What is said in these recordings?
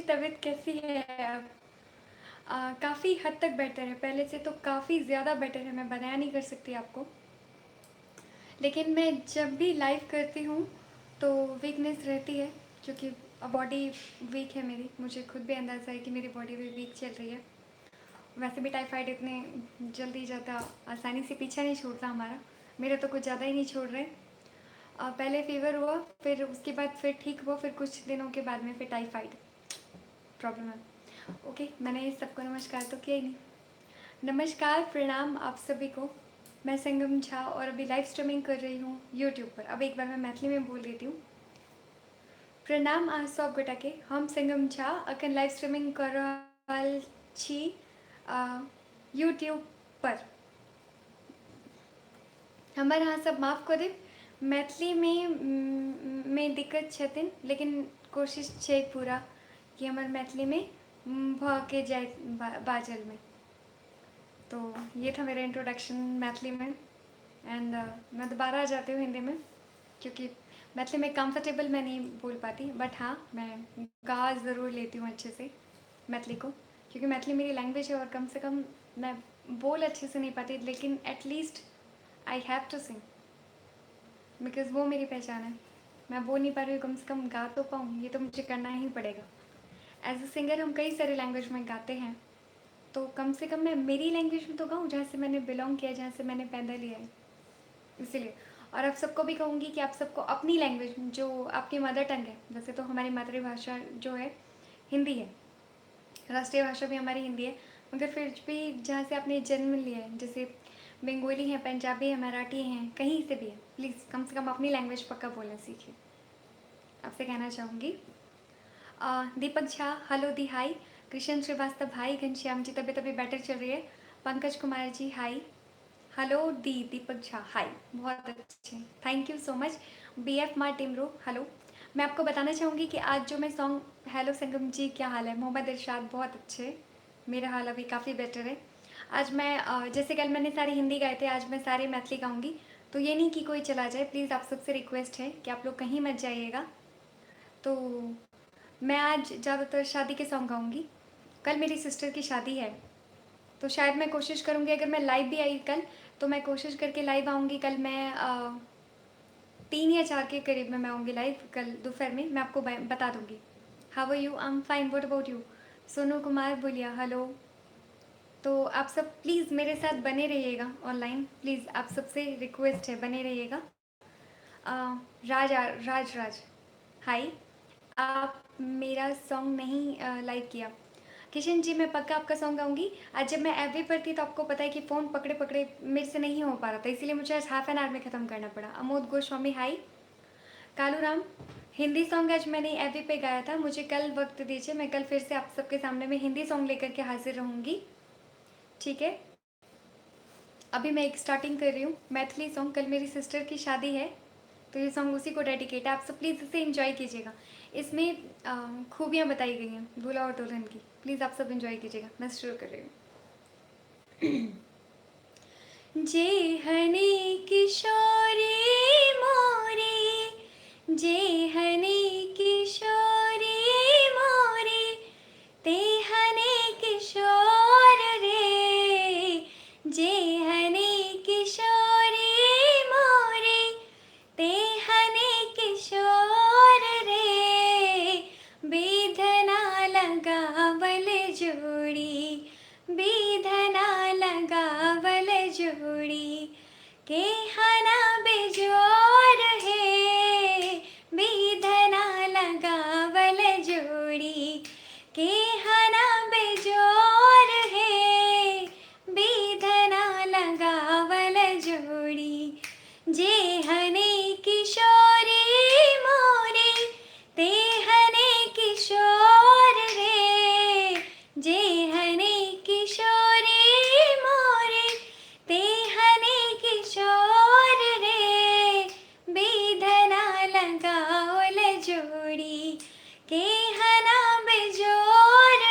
तबीयत कैसी है अब? काफ़ी हद तक बेटर है, पहले से तो काफ़ी ज़्यादा बेटर है, मैं बयान नहीं कर सकती आपको। लेकिन मैं जब भी लाइव करती हूँ तो वीकनेस रहती है, क्योंकि बॉडी वीक है मेरी। मुझे खुद भी अंदाज़ा है कि मेरी बॉडी भी वीक चल रही है। वैसे भी टाइफाइड इतने जल्दी ज़्यादा आसानी से पीछा नहीं छोड़ता हमारा। मेरे तो कुछ ज़्यादा ही नहीं छोड़ रहे। पहले फीवर हुआ, फिर उसके बाद फिर ठीक हुआ, फिर कुछ दिनों के बाद में फिर टाइफाइड प्रॉब्लम है। ओके, मैंने सबको नमस्कार तो किया ही नहीं। नमस्कार, प्रणाम आप सभी को। मैं संगम झा और अभी लाइव स्ट्रीमिंग कर रही हूँ यूट्यूब पर। अब एक बार मैं मैथिली में बोल देती हूँ। प्रणाम अहाँ सब गोटा के। हम संगम झा अखन लाइव स्ट्रीमिंग कर रहल छी यूट्यूब पर। हमर अहाँ सब माफ़ कऽ देब, मैथिली में दिक्कत छथिन, लेकिन कोशिश छै पूरा कि हमर मैथिली में भऽ के जाए बाजल में। तो ये था मेरा इंट्रोडक्शन मैथिली में। एंड मैं दोबारा आ जाती हूँ हिंदी में, क्योंकि मैथिली में कंफर्टेबल मैं नहीं बोल पाती, बट हाँ मैं गा ज़रूर लेती हूँ अच्छे से मैथिली को, क्योंकि मैथिली मेरी लैंग्वेज है और कम से कम मैं बोल अच्छे से नहीं पाती, लेकिन at least I have to sing, because वो मेरी पहचान है। मैं बोल नहीं पा रही हूँ, कम से कम गा तो पाऊँ, ये तो मुझे करना ही पड़ेगा। एज अ सिंगर हम कई सारे लैंग्वेज में गाते हैं, तो कम से कम मैं मेरी लैंग्वेज में तो गाऊँ जहाँ से मैंने बिलोंग किया, जहाँ से मैंने पैदा लिया है, इसीलिए। और आप सबको भी कहूँगी कि आप सबको अपनी लैंग्वेज जो आपकी मदर टंग है, वैसे तो हमारी मातृभाषा जो है हिंदी है, राष्ट्रीय भाषा भी हमारी हिंदी है, मगर फिर भी जहाँ से आपने जन्म लिया है, जैसे बंगाली हैं, पंजाबी है, मराठी हैं, कहीं से भी है, प्लीज़ कम से कम अपनी लैंग्वेज पक्का बोलना सीखिए, आपसे कहना चाहूँगी। दीपक झा, हेलो दी, हाई। कृष्ण श्रीवास्तव, हाई। घनश्याम जी, तबीयत अभी बेटर चल रही है। पंकज कुमार जी, हाई। हेलो दी, दीपक झा, हाई। बहुत अच्छे, थैंक यू सो मच। बी एफ मार टिमरो, हेलो। मैं आपको बताना चाहूँगी कि आज जो मैं सॉन्ग, हेलो संगम जी क्या हाल है, मोहम्मद इरशाद, बहुत अच्छे। मेरा हाल अभी काफ़ी बेटर है। आज मैं जैसे कल मैंने सारे हिंदी गाए थे, आज मैं सारे मैथिली गाऊँगी, तो ये नहीं कि कोई चला जाए, प्लीज़ आप सबसे रिक्वेस्ट है कि आप लोग कहीं मत जाइएगा। तो मैं आज ज़्यादातर शादी के सॉन्ग गाऊँगी। कल मेरी सिस्टर की शादी है, तो शायद मैं कोशिश करूँगी, अगर मैं लाइव भी आई कल, तो मैं कोशिश करके लाइव आऊँगी। कल मैं 3 या 4 के करीब में मैं आऊँगी लाइव, कल दोपहर में। मैं आपको बता दूँगी। How are you? I am fine, what about you? Sonu Kumar बोलिया, हेलो। तो आप सब प्लीज़ मेरे साथ बने रहिएगा ऑनलाइन, प्लीज़ आप सबसे रिक्वेस्ट है, बने रहिएगा। राज राज, हाई। आप मेरा सॉन्ग नहीं लाइक किया। किशन जी, मैं पक्का आपका सॉन्ग गाऊंगी। आज जब मैं एफबी पर थी तो आपको पता है कि फ़ोन पकड़े पकड़े मेरे से नहीं हो पा रहा था, इसीलिए मुझे आज हाफ एन आवर में ख़त्म करना पड़ा। अमोद गोस्वामी, हाई। कालू राम, हिंदी सॉन्ग आज मैंने एफबी पे गाया था, मुझे कल वक्त दीजिए, मैं कल फिर से आप सबके सामने में हिंदी सॉन्ग लेकर के हाजिर रहूँगी, ठीक है। अभी मैं एक स्टार्टिंग कर रही हूँ मैथिली सॉन्ग। कल मेरी सिस्टर की शादी है, तो ये सॉन्ग उसी को डेडिकेट है। आप सब प्लीज़ इसे एंजॉय कीजिएगा। इसमें खूबियाँ बताई गई हैं दूल्हा और दुल्हन की, प्लीज़ आप सब एंजॉय कीजिएगा। मैं शुरू कर रही हूँ। जे हनी किशोरी मोरे, जे हनी किशोरी मोरे, ते हनी किशोर रे, जे हनी किशोरी मोरे, ते हनी किशोर रे, बेधना लगावल जोड़ी, बेधना लगावल जोड़ी, के हना बेजोर है, बेधना लगावल जोड़ी, के हना बेजोर है, बेधना लगावल जोड़ी, जे हने किशोरी मोरे, ते हने किशोर रे, जे हने किशोरी मोरे, ते हने किशोर रे, बेधना लगावल जोड़ी, के हना बेजोर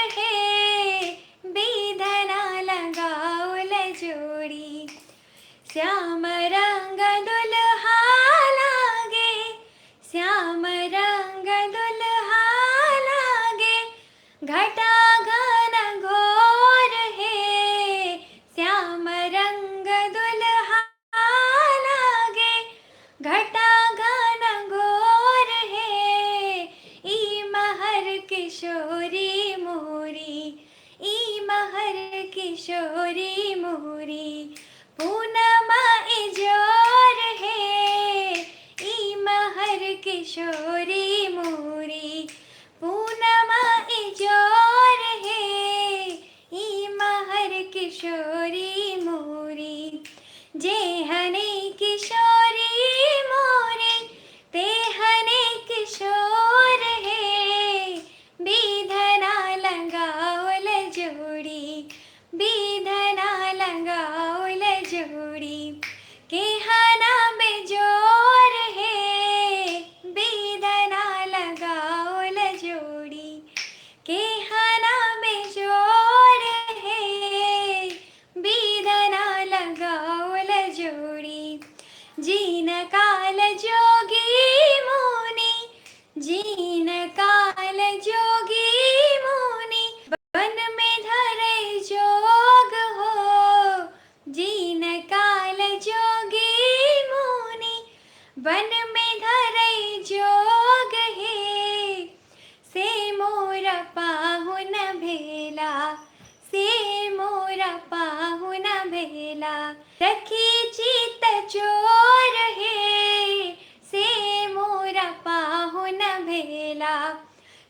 किशोरी मोरी, ई महर किशोरी मोरी, पूनमा इजोर है, ई महर किशोरी मोरी, पूनमा इजोर है, ई महर किशोरी मोरी, जेहने किशोरी मोरी, तेहने किशोर है, बीधना लगाओल जोड़ी, बीधना लगाओल जोड़ी, केहना बेजोर है, बीधना लगाओल जोड़ी, केहना बेजोर है, बीधना लगाओल जोड़ी, जीन काल जोगी मुनि, जीन काल जोगी मुनि, वन में धरे जोग हो, जीन काल जोगी मुनि, वन में धरे जोग है, से मोर पाहुन भेला, से मोर पाहुन भेला, सखी चित चोर है, से मोर पाहुन भेला,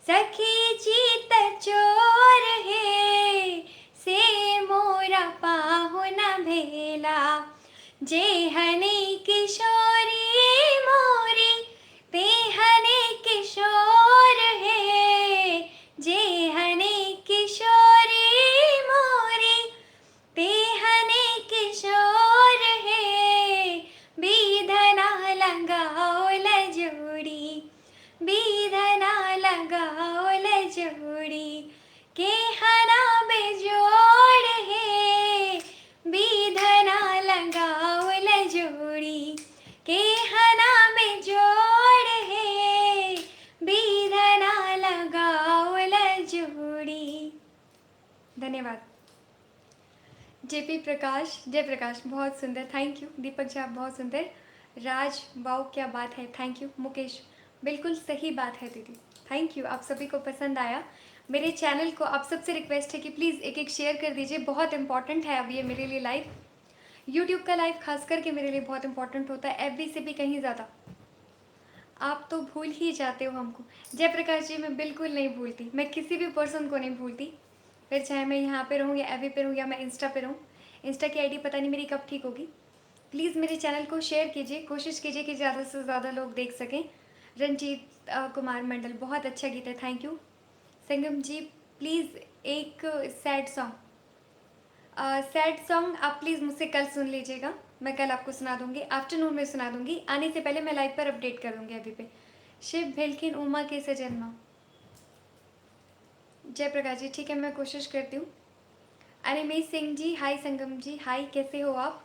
सखी चित चोर है, से मोर पाहुन भेला, जेहने किशोरी मोरी, तेहने किशोर है, जेहने किशोरी मोरी, तेहने किशोर है, बीधना लगाओल जोड़ी, बीधना लगाओल जोड़ी, केहना बेजोड़ है, बीधना लगाओल जोड़ी, केहना बेजोड़ है, बीधना लगाओल जोड़ी। धन्यवाद। जेपी प्रकाश, जयप्रकाश, बहुत सुंदर, थैंक यू। दीपक जी आप बहुत सुंदर। राज, वाओ क्या बात है, थैंक यू। मुकेश, बिल्कुल सही बात है दीदी, थैंक यू। आप सभी को पसंद आया मेरे चैनल को। आप सबसे रिक्वेस्ट है कि प्लीज़ एक एक शेयर कर दीजिए, बहुत इंपॉर्टेंट है अब ये मेरे लिए लाइव। यूट्यूब का लाइव खास करके मेरे लिए बहुत इंपॉर्टेंट होता है, एफबी से भी कहीं ज़्यादा। आप तो भूल ही जाते हो हमको। जयप्रकाश जी मैं बिल्कुल नहीं भूलती, मैं किसी भी पर्सन को नहीं भूलती, फिर चाहे मैं यहाँ पे रहूँ या एफबी पे रहूँ या मैं इंस्टा पे रहूँ। इंस्टा की आईडी पता नहीं मेरी कब ठीक होगी। प्लीज़ मेरे चैनल को शेयर कीजिए, कोशिश कीजिए कि ज़्यादा से ज़्यादा लोग देख सकें। रंजीत कुमार मंडल, बहुत अच्छा गीत है, thank you. Sangam ji please एक सैड सॉन्ग, सैड सॉन्ग आप प्लीज़ मुझसे कल सुन लीजिएगा, मैं कल आपको सुना दूंगी, आफ्टरनून में सुना दूंगी। आने से पहले मैं लाइव पर अपडेट कर दूंगी अभी पे। शिव भेलखिन उमा के सजन्मा, जयप्रकाश जी ठीक है, मैं कोशिश करती हूँ। अनिमेश सिंह जी हाय, संगम जी हाय, कैसे हो आप?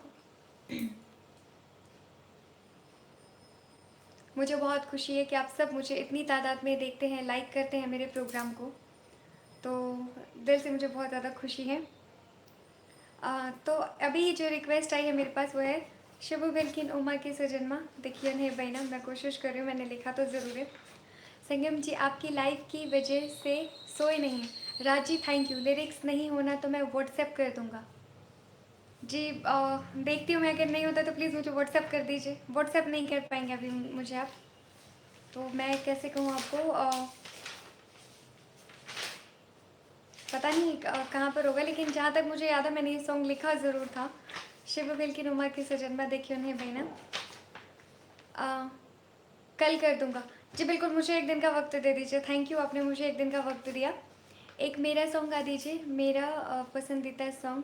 मुझे बहुत खुशी है कि आप सब मुझे इतनी तादाद में देखते हैं, लाइक करते हैं मेरे प्रोग्राम को, तो दिल से मुझे बहुत ज़्यादा खुशी है। तो अभी जो रिक्वेस्ट आई है मेरे पास वो है शिव भेलखिन उमा के सजन्मा, देखिए नहीं बहना, मैं कोशिश कर रही हूँ, मैंने लिखा तो ज़रूर है। संगम जी आपकी लाइव की वजह से सोए नहीं। राजी थैंक यू। लिरिक्स नहीं होना तो मैं व्हाट्सएप कर दूँगा जी। देखती हूँ मैं, अगर नहीं होता तो प्लीज़ मुझे व्हाट्सएप कर दीजिए। व्हाट्सएप नहीं कर पाएंगे अभी मुझे आप, तो मैं कैसे कहूँ आपको, पता नहीं कहाँ पर होगा, लेकिन जहाँ तक मुझे याद है मैंने ये सॉन्ग लिखा ज़रूर था। शिव भेलखिन उमा की सजन्मा, देखिए उन्हें बहना, कल कर दूँगा जी, बिल्कुल। मुझे एक दिन का वक्त दे दीजिए, थैंक यू, आपने मुझे एक दिन का वक्त दिया। एक मेरा सॉन्ग गा दीजिए, मेरा पसंदीदा सॉन्ग,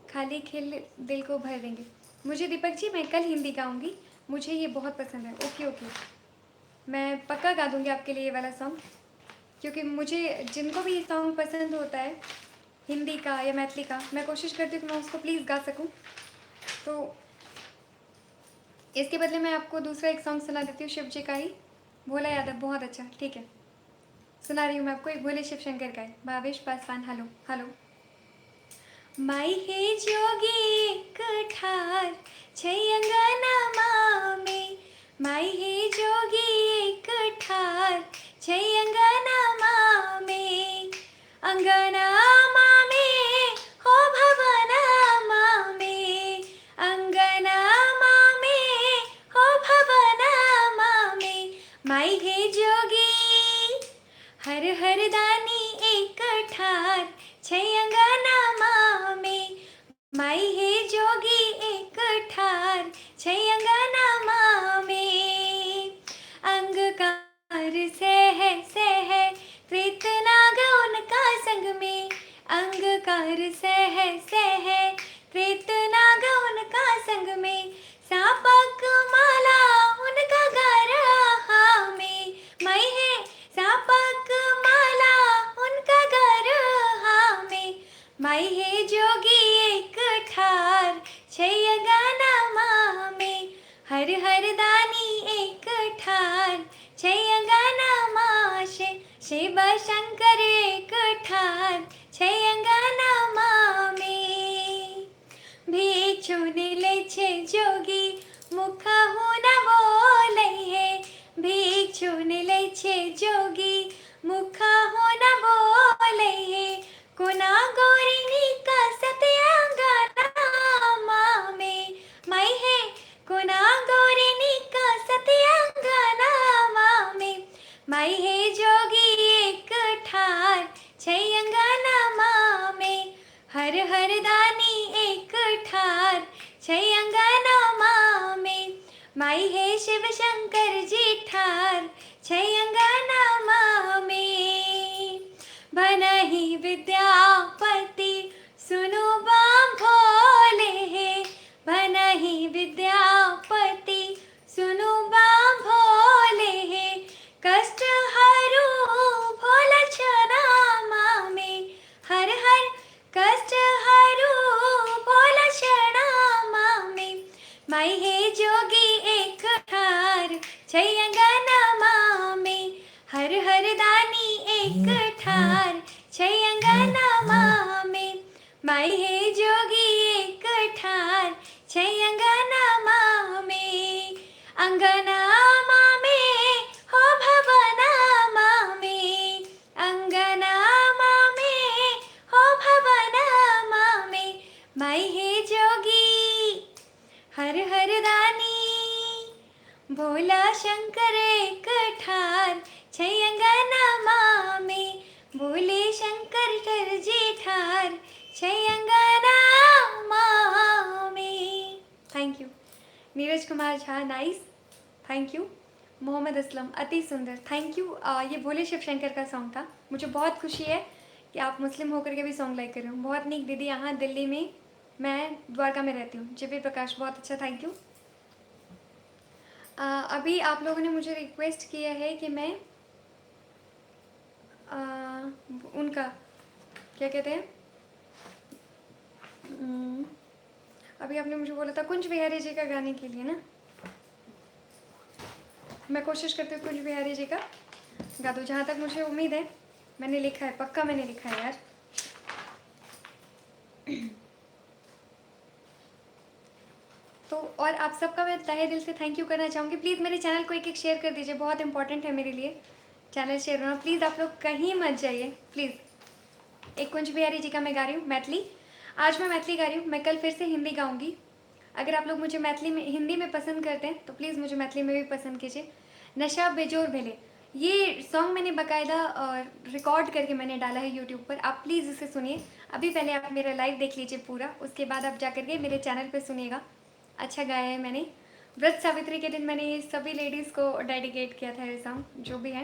खाली खेल दिल को भर देंगे। मुझे दीपक जी मैं कल हिंदी गाऊंगी, मुझे ये बहुत पसंद है। ओके ओके, मैं पक्का गा दूंगी आपके लिए ये वाला सॉन्ग, क्योंकि मुझे जिनको भी ये सॉन्ग पसंद होता है हिंदी का या मैथिली का, मैं कोशिश करती हूँ कि मैं उसको प्लीज़ गा सकूँ। तो इसके बदले मैं आपको दूसरा एक सॉन्ग सुना देती हूँ, शिव जी का ही, भोला यादव, बहुत अच्छा, ठीक है। सुना रही हूँ मैं आपको, एक भोले शिव शंकर का है, भावेश पासवान। Hello hello. माई हे जोगी कठार छैयंगना में, माई हे जोगी कठार छैयंगना एक ठार छैंगना में माई हे जोगी एक ठार छैंगना में अंगकार सह प्रीत नाग उनका संग में अंगकार सह प्रीत नाग उनका संग में सापक माला उनका घर में मई है सापक माला उनका घर में मई है जोगी एक ठार छैंगना में हर हर दानी एक ठार छैंगना शिव शंकर एक ठार छैंगना में भिक्षु नीले छे जोगी मुख हूँ न बोले है भिक्षु नीले छे जोगी मुख हूँ न बोले है कुना गौरी का सत्यांगना में मई है कुना गौरी का सत्यांगना में मई है जोगी एक ठार छैंगना में हर हर दानी एक ठार छैंगना में माई है शिव शंकर जी ठार छैंगना में बनहि विद्यापति सुनो बाम भोले है बनहि विद्यापति सुनो बाम भोले है कष्ट हरो भोला क्षणा में हर हर कष्ट हरो भोला क्षणा में माई है जोगी एक ठार छैंगना में हर हर दानी एक ठार छैंगना में माई है जोगी एक ठार छैंगना में अंगना में हो भवना में अंगना में हो भवना में माई है जोगी हर हर दानी भोला शंकर एक ठार छैंगना में भोले शंकर टर जी ठार छैंगना में। Thank you Neeraj Kumar Jha, nice, thank you. Mohammad Aslam, अति सुंदर, थैंक यू। ये भोले शिव शंकर का सॉन्ग था। मुझे बहुत खुशी है कि आप मुस्लिम होकर के भी सॉन्ग लाइक कर रहे हो। बहुत नीक दीदी, यहाँ दिल्ली में, मैं द्वारका में रहती हूँ। जेपी प्रकाश, बहुत अच्छा, थैंक यू। अभी आप लोगों ने मुझे रिक्वेस्ट किया है कि मैं उनका क्या कहते हैं, अभी आपने मुझे बोला था कुंज बिहारी जी का गाने के लिए ना, मैं कोशिश करती हूँ कुंज बिहारी जी का गा दूँ, जहाँ तक मुझे उम्मीद है। मैंने लिखा है, पक्का मैंने लिखा है यार। तो और आप सबका मैं तहे दिल से थैंक यू करना चाहूँगी। प्लीज़ मेरे चैनल को एक एक शेयर कर दीजिए, बहुत इंपॉर्टेंट है मेरे लिए चैनल शेयर होना। प्लीज़ आप लोग कहीं मत जाइए प्लीज़। एक कुंज बिहारी जी का मैं गा रही हूँ मैथिली। आज मैं मैथिली गा रही हूँ, मैं कल फिर से हिंदी गाऊँगी। अगर आप लोग मुझे मैथिली में, हिंदी में पसंद करते हैं तो प्लीज़ मुझे मैथिली में भी पसंद कीजिए। नशा बेजोर भेले, ये सॉन्ग मैंने बाकायदा रिकॉर्ड करके मैंने डाला है यूट्यूब पर। आप प्लीज़ इसे सुनिए। अभी पहले आप मेरा लाइव देख लीजिए पूरा, उसके बाद आप जा करके मेरे चैनल पर सुनिएगा। अच्छा गाया है मैंने। व्रत सावित्री के दिन मैंने सभी लेडीज़ को डेडिकेट किया था ये सॉन्ग, जो भी है।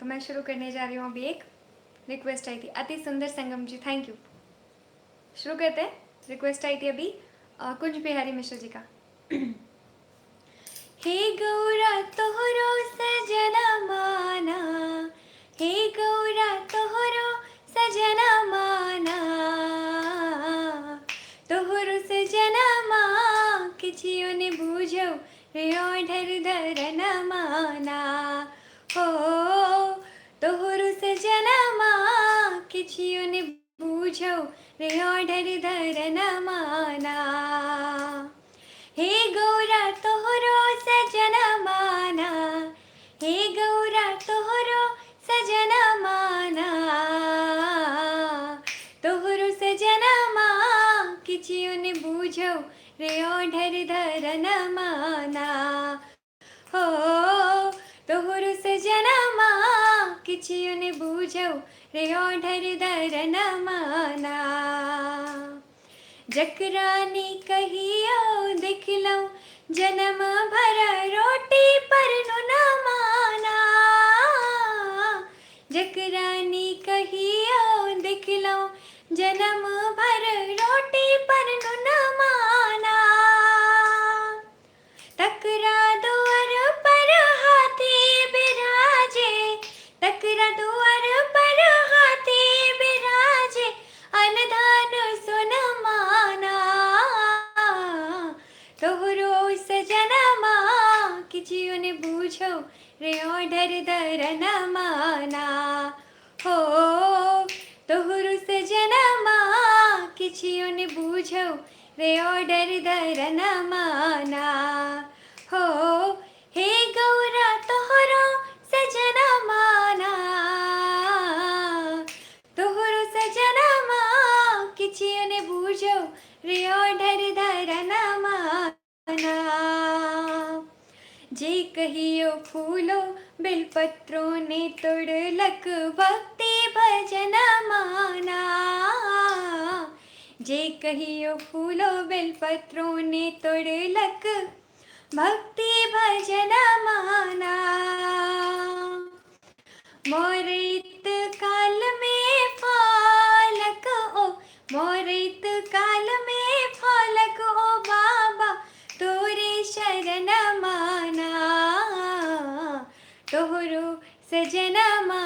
तो मैं शुरू करने जा रही हूँ। अभी एक रिक्वेस्ट आई थी, अति सुंदर संगम जी, थैंक यू। शुरू करते हैं। रिक्वेस्ट आई थी अभी कुंज बिहारी मिश्र जी का। हे गौरा तोहरो सजना माना, हे गौरा तोहरो सजना माना, तोहरो सजना माँ किछियो ने बूझो रे ओढ़र धरन माना। हो तोहरो सजना माँ किछियो ने बूझो रे ओढ़र धरन माना। हे गौरा तोहरो सजना माना, हे गौरा तोहरो सजना माना, तोहरो सजना माँ किछियो ने बूझो रे ओढ़र धरन माना। हो तोहरो सजना माँ किछियो ने बूझो रे ओढ़र दरन माना। जकरानी कहियो दिखलौ जन्म भर रोटी पर न माना। जकरानी कहियो दिखलौ जन्म भर रोटी पर न माना। तकरा दुआर पर हाथी बिराजे, तकरा दुआर पर हाथी बिराजे, अनधान सुन माना। तोहरो सजनमा किछियो ने बूझो रे ओढ़र दरन माना। हो तोहरो सजनमा किछियो ने बूझो रे ओढ़र दरन माना। हो हे गौरा तोहरो सजना माना। तोहरो सजना किछियो ने बूझो रे ओढ़र दरन माना। जे कहियो फूलो बेलपत्रों ने तोड़लक भक्ति भजन माना। जे कहियो फूलो बेलपत्रों ने तोड़लक भक्ति भजन माना। मोरित काल में फालक ओ, मोरित काल में फालक ओ बाबा तोरे शरण माना। तोहरो सजनमा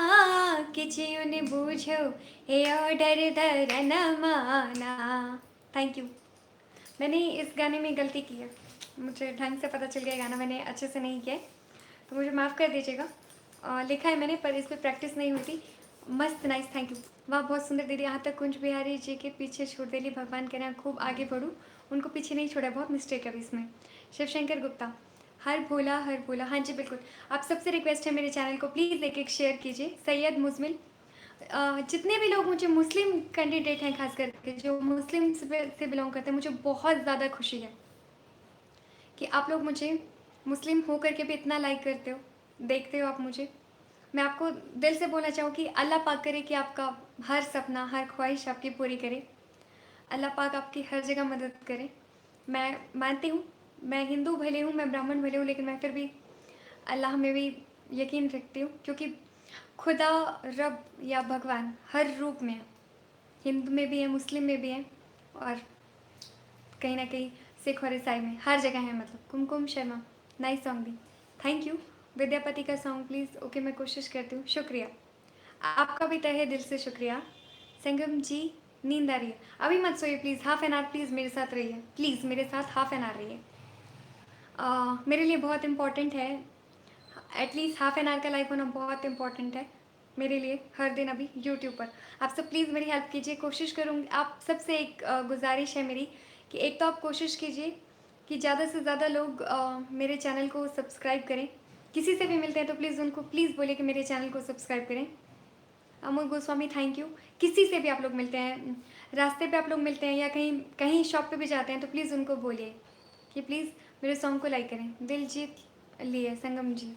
किछियो ने बूझो हे ओढ़र दरन माना। Thank you. मैंने इस गाने में गलती की है, मुझे ढंग से पता चल गया गाना मैंने अच्छे से नहीं किया है, तो मुझे माफ़ कर दीजिएगा। लिखा है मैंने पर इस पर प्रैक्टिस नहीं हुई थी। मस्त, नाइस, थैंक यू। वाह बहुत सुंदर दीदी। यहाँ तक कुंज बिहारी जी के पीछे छोड़ देली, भगवान के यहाँ खूब आगे बढ़ूँ। उनको पीछे नहीं छोड़ा, बहुत मिस्टेक है अभी इसमें। शिवशंकर गुप्ता, हर भोला हर भोला। हाँ जी बिल्कुल, आप सबसे रिक्वेस्ट है मेरे चैनल को प्लीज़ एक शेयर कीजिए। सैयद मुजमिल, जितने भी लोग मुझे मुस्लिम कैंडिडेट हैं, खास करके जो मुस्लिम से बिलोंग करते हैं, मुझे बहुत ज़्यादा खुशी है कि आप लोग मुझे मुस्लिम हो करके भी इतना लाइक करते हो, देखते हो आप मुझे। मैं आपको दिल से बोलना चाहूँ कि अल्लाह पाक करे कि आपका हर सपना, हर ख्वाहिश आपकी पूरी करे। अल्लाह पाक आपकी हर जगह मदद करे। मैं मानती हूँ, मैं हिंदू भले हूँ, मैं ब्राह्मण भले हूँ, लेकिन मैं फिर भी अल्लाह में भी यकीन रखती हूँ, क्योंकि खुदा, रब या भगवान हर रूप में है। हिंदू में भी है, मुस्लिम में भी है, और कहीं ना कहीं सिख और ईसाई में, हर जगह है। मतलब कुमकुम शर्मा, नाइस सॉन्ग भी, थैंक यू। विद्यापति का सॉन्ग प्लीज़। ओके, मैं कोशिश करती हूँ, शुक्रिया। आपका भी तहे दिल से शुक्रिया। संगम जी, नींद आ रही है? अभी मत सोइए please, half an hour please मेरे साथ रहिए, प्लीज़ मेरे साथ हाफ एन आवर रहिए। मेरे लिए बहुत इम्पॉर्टेंट है, एटलीस्ट हाफ एन आवर का लाइव होना बहुत इंपॉर्टेंट है मेरे लिए हर दिन अभी यूट्यूब पर। आप सब प्लीज़ मेरी हेल्प कीजिए, कोशिश करूँगी। आप सबसे एक गुजारिश है मेरी कि एक तो आप कोशिश कीजिए कि ज़्यादा से ज़्यादा लोग मेरे चैनल को सब्सक्राइब करें। किसी से भी मिलते हैं तो प्लीज़ उनको प्लीज़ बोलिए कि मेरे चैनल को सब्सक्राइब करें। Amol Goswami, thank you. किसी से भी आप लोग मिलते हैं, रास्ते पे आप लोग मिलते हैं या कहीं कहीं शॉप पे भी जाते हैं, तो प्लीज़ उनको बोलिए कि प्लीज़ मेरे सॉन्ग को लाइक करें। दिल जीत लिए Sangam ji,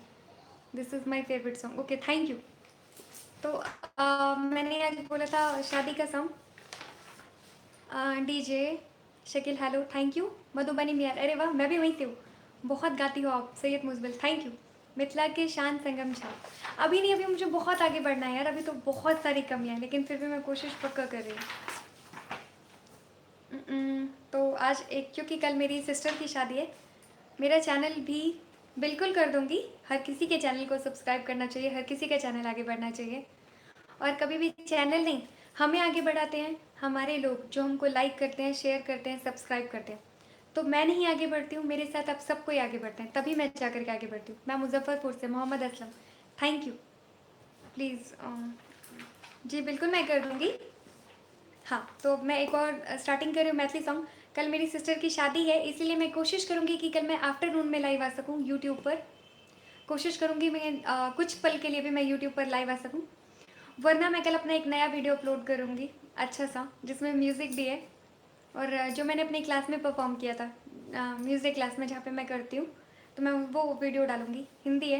this is my favourite song. Okay, thank you. तो मैंने आज बोला था शादी का song. DJ Shakeel, hello, thank you. Madhubani मियार, अरे वाह, मैं भी वहीं से हूँ, बहुत गाती हो आप। Syed Mujbil, thank you. मिथिला के शान संगम झा, अभी नहीं, अभी मुझे बहुत आगे बढ़ना है यार, अभी तो बहुत सारी कमियाँ हैं, लेकिन फिर भी मैं कोशिश पक्का कर रही हूँ। तो आज एक, क्योंकि कल मेरी सिस्टर की शादी है, मेरा चैनल भी बिल्कुल कर दूँगी। हर किसी के चैनल को सब्सक्राइब करना चाहिए, हर किसी का चैनल आगे बढ़ना चाहिए। और कभी भी चैनल नहीं, हमें आगे बढ़ाते हैं हमारे लोग, जो हमको लाइक करते हैं, शेयर करते हैं, सब्सक्राइब करते हैं। तो मैं नहीं आगे बढ़ती हूँ, मेरे साथ आप सबको आगे बढ़ते हैं, तभी मैं जा करके आगे बढ़ती हूँ। मैं मुजफ्फरपुर से, Mohammad Aslam, thank you. Please ji बिल्कुल मैं कर दूँगी। हाँ, तो मैं एक और स्टार्टिंग कर रही हूँ मैथिली सॉन्ग। कल मेरी सिस्टर की शादी है, इसीलिए मैं कोशिश करूँगी कि कल मैं आफ्टरनून में लाइव आ सकूँ यूट्यूब पर। कोशिश करूँगी मैं कुछ पल के लिए भी मैं यूट्यूब पर लाइव आ सकूँ, वरना मैं कल अपना एक नया वीडियो अपलोड करूँगी अच्छा सा, जिसमें म्यूज़िक भी है, और जो मैंने अपनी क्लास में परफॉर्म किया था, म्यूज़िक क्लास में जहाँ पे मैं करती हूँ, तो मैं वो वीडियो डालूँगी। हिंदी है,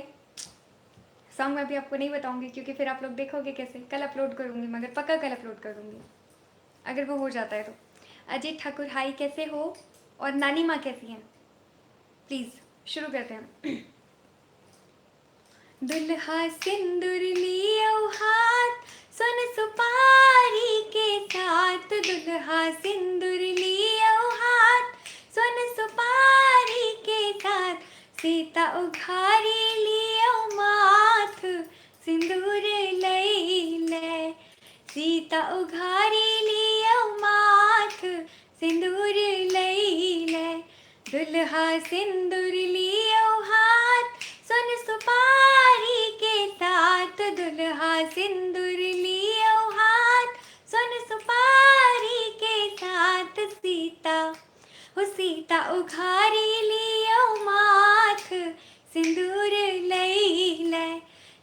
सॉन्ग मैं अभी आपको नहीं बताऊंगी क्योंकि फिर आप लोग देखोगे कैसे। कल अपलोड करूंगी, मगर पक्का कल अपलोड कर दूंगी अगर वो हो जाता है तो। अजय ठाकुर हाई, कैसे हो? और नानी माँ कैसी हैं? प्लीज़ शुरू करते हैं। दुल्हा सिंदूर लियो हाथ, सोन सुपारी के साथ। दुल्हा सिंदूर लियो हाथ, सोन सुपारी के साथ। सीता उघारी लियो माथ, सिंदूर लई ले। सीता उघारी लियो माथ, सिंदूर लई ले। दुल्हा सिंदूर लियो हाथ, सोन सुपारी के साथ। दुल्हा सिंदूर लियो हाथ, सोन सुपारी के साथ। सीता हो सीता उघारी लियो माथ, सिंदूर लई ले।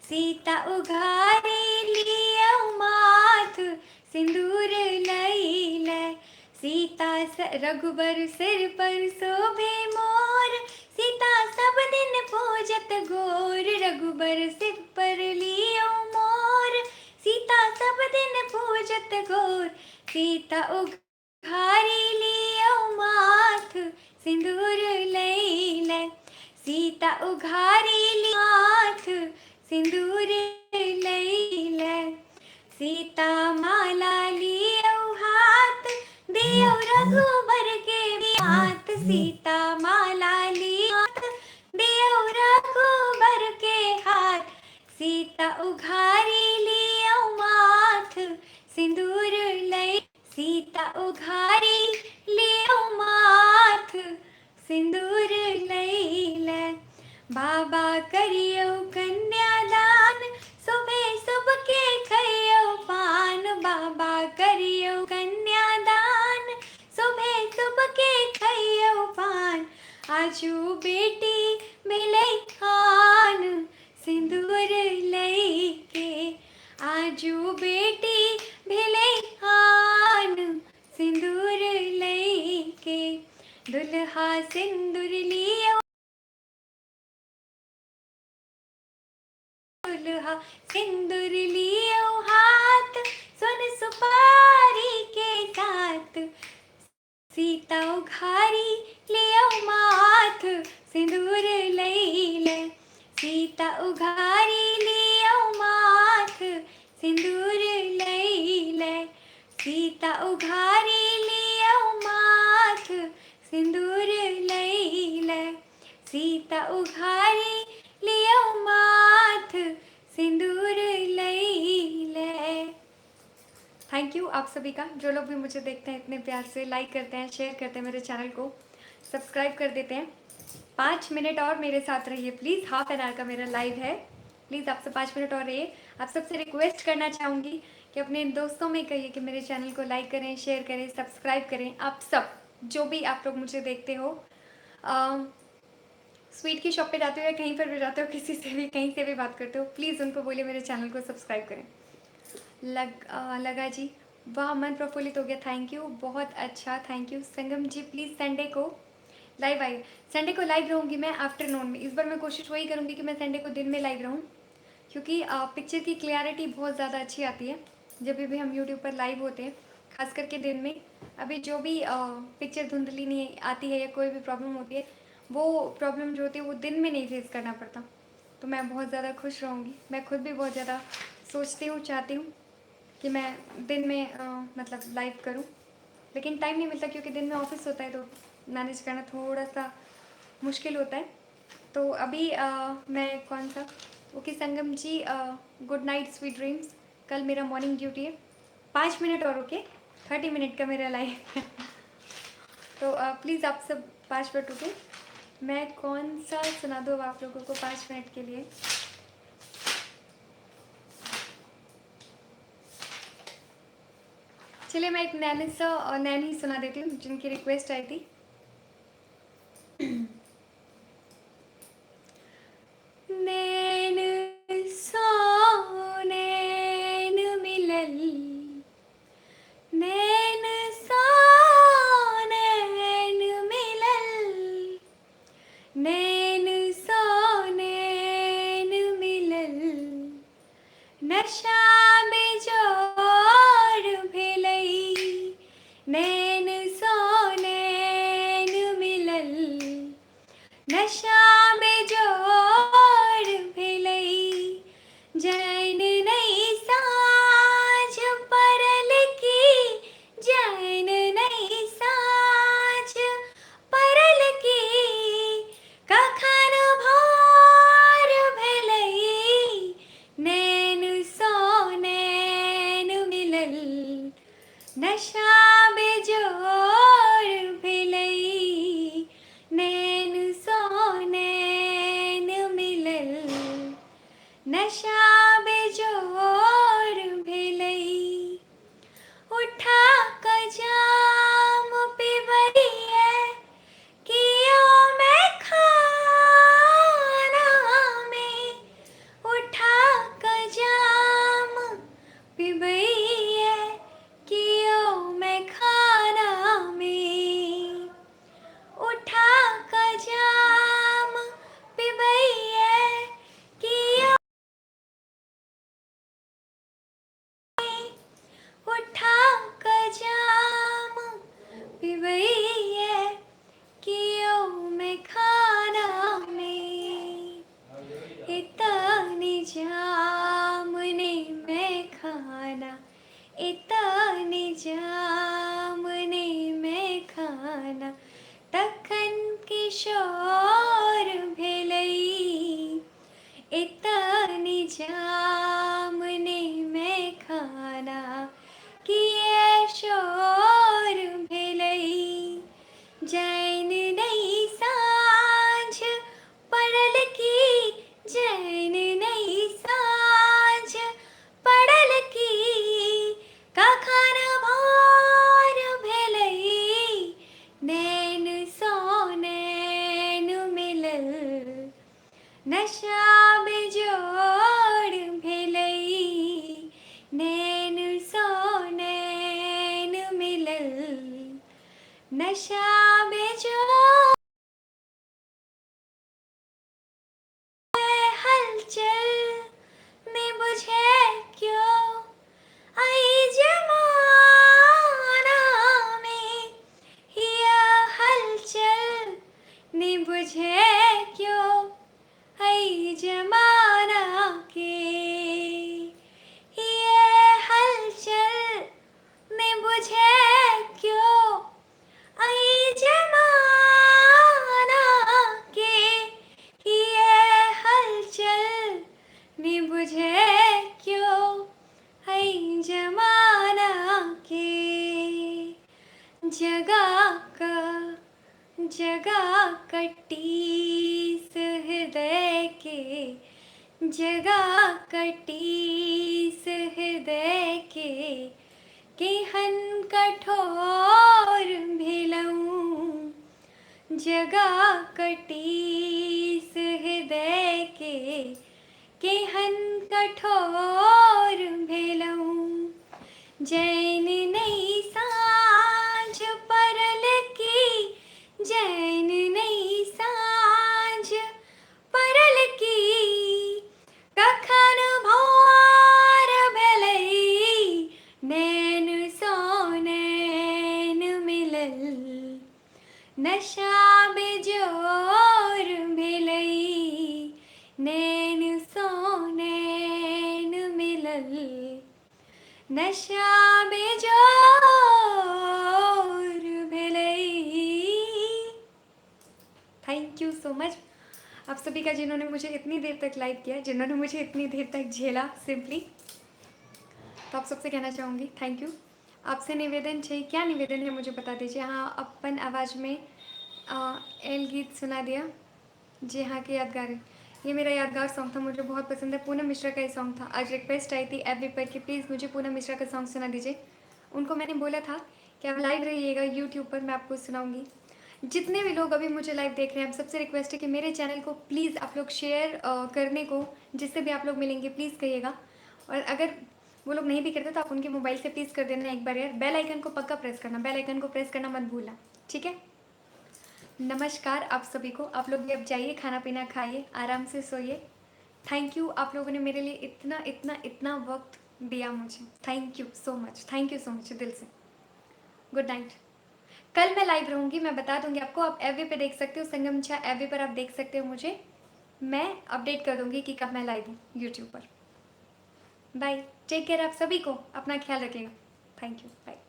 सीता उघारी लियो माथ, सिंदूर लई ले। सीता रघुबर सिर पर शोभे मोर, सीता सब दिन पूजत गोर। रघुबर सिर पर लियो मोर, सीता सब दिन पूजत गोर। सीता उघारी लियो माथ, सिंदूर लई ले। सीता उघारी लियो माथ, सिंदूर लई ले। सीता माला लियो हाथ, दियो रघुबर के हाथ। सीता माला लियो हाथ, दियो रघुबर के हाथ। सीता उघारी लियो माथ, सिंदूर लई। सीता उघारी लियो माथ, सिंदूर लई ले। बाबा करियो कन्यादान, सुबह सुबह के खइयो पान। बाबा करियो कन्यादान, सुबह सुबह के खइयो पान। आजू बेटी मिले खान, सिंदूर लई के। आजू बेटी मिले खान, सिंदूर लई के। दुल्हा सिंदूर लियो, दुल्हा सिंदूर लियो हाथ, सोन सुपारी के साथ। सीता उघारी लियो माथ, सिंदूर लई ले। सीता उघारी लियो माथ, सिंदूर लई ले। सीता उघारी लियो माथ, सिंदूर लई ले। सीता उघारी लियो माथ, सिंदूर लई ले। थैंक यू आप सभी का, जो लोग भी मुझे देखते हैं इतने प्यार से, लाइक करते हैं, शेयर करते हैं, मेरे चैनल को सब्सक्राइब कर देते हैं। 5 मिनट और मेरे साथ रहिए प्लीज़। हाफ एन आवर का मेरा लाइव है, प्लीज़ आपसे 5 मिनट और रहिए। आप सबसे रिक्वेस्ट करना चाहूँगी कि अपने दोस्तों में कहिए कि मेरे चैनल को लाइक करें, शेयर करें, सब्सक्राइब करें। आप सब जो भी आप लोग मुझे देखते हो, स्वीट की शॉप पे जाते हो या कहीं पर भी जाते हो, किसी से भी कहीं से भी बात करते हो, प्लीज़ उनको बोलिए मेरे चैनल को सब्सक्राइब करें। लगा जी, वाह मन प्रफुल्लित हो गया, थैंक यू, बहुत अच्छा, thank you. Sangam ji please Sunday को लाइव आइए। संडे को लाइव रहूँगी मैं आफ्टरनून में। इस बार मैं कोशिश वही करूँगी कि मैं संडे को दिन में लाइव रहूँ, क्योंकि पिक्चर की क्लियरिटी बहुत ज़्यादा अच्छी आती है जब भी हम यूट्यूब पर लाइव होते हैं, खास करके दिन में। अभी जो भी पिक्चर धुंधली नहीं आती है या कोई भी प्रॉब्लम होती है, वो प्रॉब्लम जो होती है वो दिन में नहीं फेस करना पड़ता, तो मैं बहुत ज़्यादा खुश रहूँगी। मैं खुद भी बहुत ज़्यादा सोचती हूँ, चाहती हूँ कि मैं दिन में मतलब लाइव करूं, लेकिन टाइम नहीं मिलता क्योंकि दिन में ऑफिस होता है, तो मैनेज करना थोड़ा सा मुश्किल होता है। तो अभी मैं कौन सा, ओके संगम जी, गुड नाइट स्वीट ड्रीम्स। कल मेरा मॉर्निंग ड्यूटी है। 5 मिनट और, ओके 30 मिनट का मेरा लाइव है। तो प्लीज़ आप सब 5 मिनट रुके। मैं कौन सा सुना दूँ आप लोगों को 5 मिनट के लिए? चलिए मैं एक नैनी सुना देती हूँ जिनकी रिक्वेस्ट आई थी। नैन सो नैन मिलल, नैन सो नैन मिलल, नैन सो नैन मिलल, नशा बेजोड़ भेलई नैन सो नैन मिलल नशा बेजोड़ भेलई उठा क जाम पिबरिए कियो मैं खाना में उठा क जाम पिबैया कियो मैं खाना में उठा क जाम पिबैया कियो उठा क जाम पिबैया कियो मैं खाना में इतनी जामने मैं खाना इतनी जामने मैं खाना तखन किशोर भेलई इतनी जामने मैं खाना किए शोर भेलई जैन नहीं साँझ पड़ल की जैन नहीं साँझ पड़ल की कखन भोर भेलई नैन सो नैन मिलल नशा बेजोड़ भेलई नैन सो नैन मिलल नशा बेजोड़ हलचल में बुझे क्यों आई जमाना में ये हलचल ने बुझे क्यों आई जमाना के ये हलचल ने बुझे क्यों आई जमाना के ये हलचल ने बुझे क्यों आई जमाना के जगा कटीस हृदय के जगा कटीस हृदय के केहन कठोर भेलऊँ जगा कटीस हृदय के केहन कठोर भेलऊँ जैन नहीं साँझ पड़ल की जैन नहीं साँझ पड़ल की कखन भोर भेलई नैन सो नैन मिलल नशा बेजोड़ भेलई नैन सो नैन मिलल नशा बेजोड़ भेलई। थैंक यू सो मच आप सभी का जिन्होंने मुझे इतनी देर तक लाइक किया जिन्होंने मुझे इतनी देर तक झेला सिंपली तो आप सबसे कहना चाहूँगी थैंक यू। आपसे निवेदन है क्या निवेदन है मुझे बता दीजिए। हाँ अपन आवाज़ में एल गीत सुना दिया जी हाँ कि यादगार है ये मेरा यादगार सॉन्ग था मुझे बहुत पसंद है। पूनम मिश्रा का ये सॉन्ग था। आज रिक्वेस्ट आई थी एफबी पर कि प्लीज़ मुझे पूनम मिश्रा का सॉन्ग सुना दीजिए। उनको मैंने बोला था कि आप लाइव रहिएगा यूट्यूब पर मैं आपको सुनाऊँगी। जितने भी लोग अभी मुझे लाइव देख रहे हैं आप सबसे रिक्वेस्ट है कि मेरे चैनल को प्लीज़ आप लोग शेयर करने को जिससे भी आप लोग मिलेंगे प्लीज़ कहिएगा। और अगर वो लोग नहीं भी करते तो आप उनके मोबाइल से प्लीज़ कर देना एक बार यार। बेल आइकन को पक्का प्रेस करना बेल आइकन को प्रेस करना मत भूलना ठीक है। नमस्कार आप सभी को। आप लोग भी अब जाइए खाना पीना खाइए आराम से सोइए। थैंक यू आप लोगों ने मेरे लिए इतना इतना इतना वक्त दिया मुझे। थैंक यू सो मच दिल से। Good night. कल मैं लाइव रहूँगी मैं बता दूँगी आपको। आप एफबी पे देख सकते हो संगम छा एफबी पर आप देख सकते हो मुझे। मैं अपडेट कर दूँगी कि कब मैं लाइव हूँ यूट्यूब पर। बाय टेक केयर आप सभी को अपना ख्याल रखिएगा। Thank you bye.